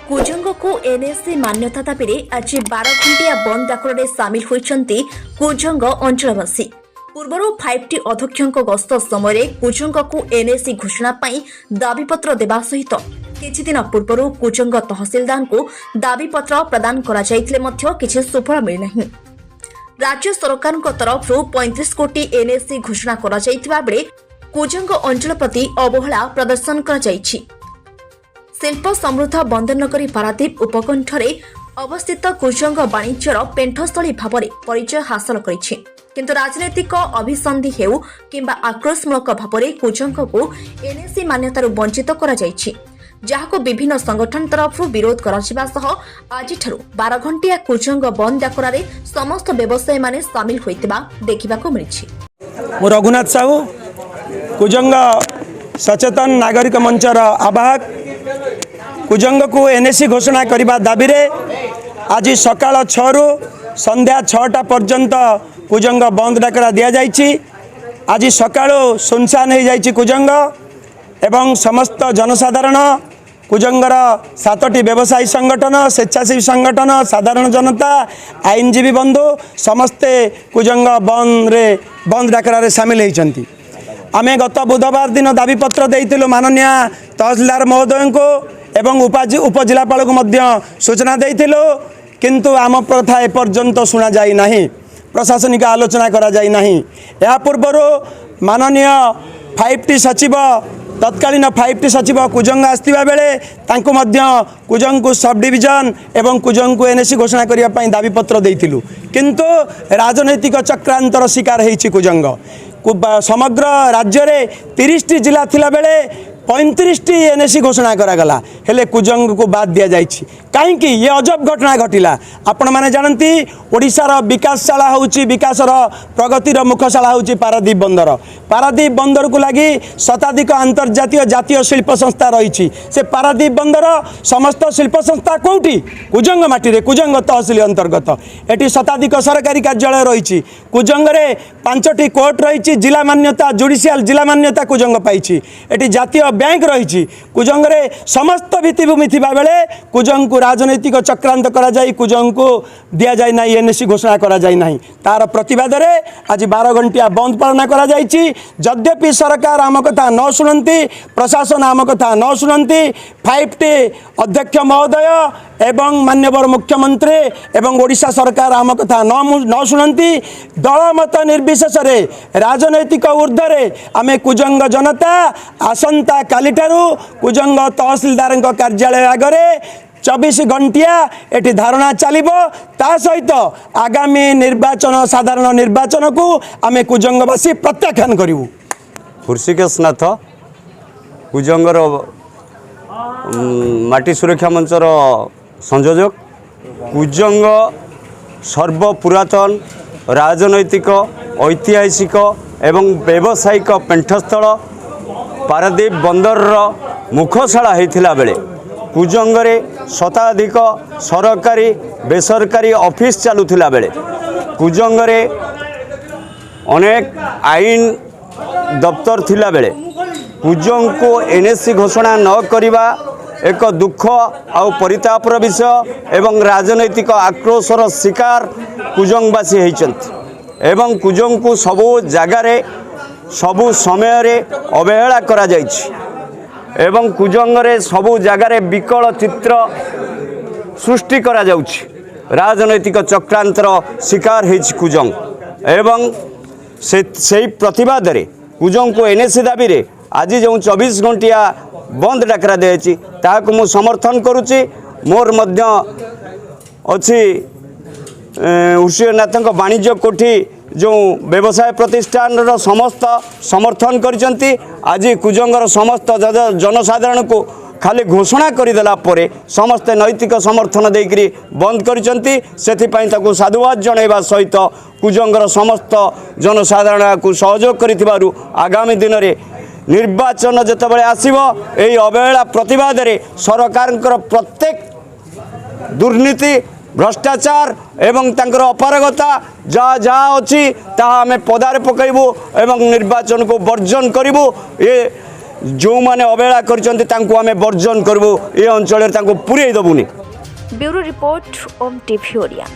कुजंग को एनएससी मान्यता दाबी आज 12 घंटिया बंद डाकरे सामिल होती कुजंग अंचलवासी। पूर्वर 5टी अध्यक्ष गस्त समय कुजंग को एनएससी घोषणा दाबीपत्र देवा सहित किछिदिन पूर्व कुजंग तहसिलदार को दाबीपत्र प्रदान किछि सुफल मिलना। राज्य सरकार तरफ 35 कोटी एनएससी घोषणा बेले कुजंग अंचल प्रति अवहेला प्रदर्शन कर शिल्प समृद्ध बंदरनगरी पारादीप उपकंठरे अवस्थित कुजंग वाणिज्यर पेंठस्थली भाव में परिचय हासिल करिछि। किंतु राजनैतिक अभिसंधि हेउ किंबा आक्रोशमूलक भाव में कुजंग को एनएससी मान्यतार वंचित करा जायछि, जहाको विभिन्न संगठन तरफ विरोध कराजिबा सह आज 12 घंटिया कुजंग बंद डाकरारे समस्त व्यवसायी माने सामिल होइतिबा देखिबाको मिलिछि। मो रघुनाथ साहू कुजंग सचेतन नागरिक मंचर आवाहक कुजंग को एनएससी घोषणा करने दाबी आज सकाल 6 रु संध्या 6टा पर्यंत कुजंग बंद डाकरा दि जाइछि। आज सकाल सुनसान हो जाइछि कुजंग एवं समस्त जनसाधारण कुजंगर 7टी व्यवसायी संगठन, स्वेच्छासेवी संगठन, साधारण जनता, आईनजीवी बंधु समस्ते कुजंग बंद डाकरा सामिल होइछन्ति। आमे गत बुधवार दिन दाबीपत्र देइथिलु माननीय तहसीलदार महोदय को एवं उपजिलापाल को मध्य सूचना देइथिलु, किंतु आम प्रथा एपर्यंत शुणा जाई नाही, प्रशासनिक आलोचना करा जाई नाही। या पूर्वर माननीय 5टी सचिव तत्कालीन 5टी सचिव कुजंग आसथिबा बेले तांको मध्य कुजंग को सब डिविजन एवं कुजंग को एनएससी घोषणा करिया पई दाबीपत्र देइथिलु, किंतु राजनैतिक चक्रांतर शिकार हेछि कुजंग। समग्र राज्य में 30टी जिला थिला बेले 35टी एनएससी घोषणा करागला, हेले कुजंग को बाद दिया जाइछि। कहीं ये अजब घटना घटिला आपण माने जानती। ओडिशार विकासशाला होउछि, विकासर प्रगतिर मुखशाला होउछि पारादीप बंदर। पारादीप बंदर को लगी शताधिक अंतर्जातीय जातीय शिल्प संस्था रही। से पारादीप बंदर समस्त शिल्प संस्था कोउठी कुजंग माटी कुजंग तहसिल अंतर्गत। एटी शताधिक सरकारी कार्यालय रही। कुजंग रे 5टी कोर्ट रही, जिला मान्यता जुडिशियल जिला मान्यता कुजंग पाई। एटी जातीय बैंक रही। कुजंग रे समस्त भित्तिभूमि थिबा बेले कुजंग को राजनैतिक चक्रांत करा जाई, कुजंग को दिया जाए ना, एनएससी घोषणा करा जाए ना। तार प्रतिवाद रे आज 12 घंटिया बंद पालन करा जाइछि। यद्यपि सरकार आम कथा न शुणती, प्रशासन आम कथा न शुणती, 5टी अध्यक्ष महोदय एवं मान्यवर मुख्यमंत्री एवं ओडिशा सरकार आम कथा न शुणती, दलमत निर्विशेष रे राजनैतिक ऊर्ध्वे आमे कुजंग जनता आसंता कालीठारू कुजंग तहसीलदार कार्यालय आगरे 24 घंटिया एटी धारणा चलिबो। ता सहित आगामी निर्वाचन साधारण निर्वाचन को आमे कुजंगवासी प्रत्याख्यान करिवु। हृषिकेशनाथ कुजंगर माटी सुरक्षा मंचर संयोजक। कुजंग सर्वपुरातन राजनैतिक ऐतिहासिक एवं व्यावसायिक पेंठस्थल पारादीप बंदर मुखशाला होता बेले कुजंगरे शताधिक सरकारी बेसरकारी ऑफिस चलुला बेले कुजंगरे अनेक आईन दफ्तर थिला बेले कुजंग को एनएससी घोषणा न करिबा एक दुख आउ परितापर विषय एवं राजनैतिक आक्रोशर शिकार कुजंगवासी होइछन्ति एवं कुजंग को सबु जगार सबु समय रे अवहेला करा जाइछि एवं कुजंगरे सबु जगार विकल चित्र सृष्टि करा जाउछि। राजनैतिक चक्रांतर शिकार होइछि कुजंग एवं से प्रतिवाद रे कुजंग को एनएससी दाबी रे आज जो 24 घंटिया बंद डाकरा दिया ताकू मु समर्थन करुच्ची। मोर मध्य अच्छी उषनाथ वाणिज्य कोठी जो व्यवसाय प्रतिष्ठान समस्त समर्थन करिसेंती। आज कुजंगर समस्त जनसाधारण को खाली घोषणा करदेला परे समस्ते नैतिक समर्थन देकरी बंद करिसेंती। सेथिपई ताकू साधुवाद जणाइबा सहित कुजंगर समस्त जनसाधारण को सहयोग करिथिबारु आगामी दिन में निर्वाचन जितेबाला आसब यही अवहेला प्रतिवाद रे सरकार प्रत्येक दुर्नीति भ्रष्टाचार एवं तांकर अपारगता जहाँ जहाँ अच्छी ताहा आमे पदारे पकईबू एवं निर्वाचन को वर्जन करूँ। ये जो माने अवहेला करछन्ति तांको आमे वर्जन करबो ए अंचल तांको पुरै दबुनी। ब्यूरो रिपोर्ट ओम टीवी ओडिया।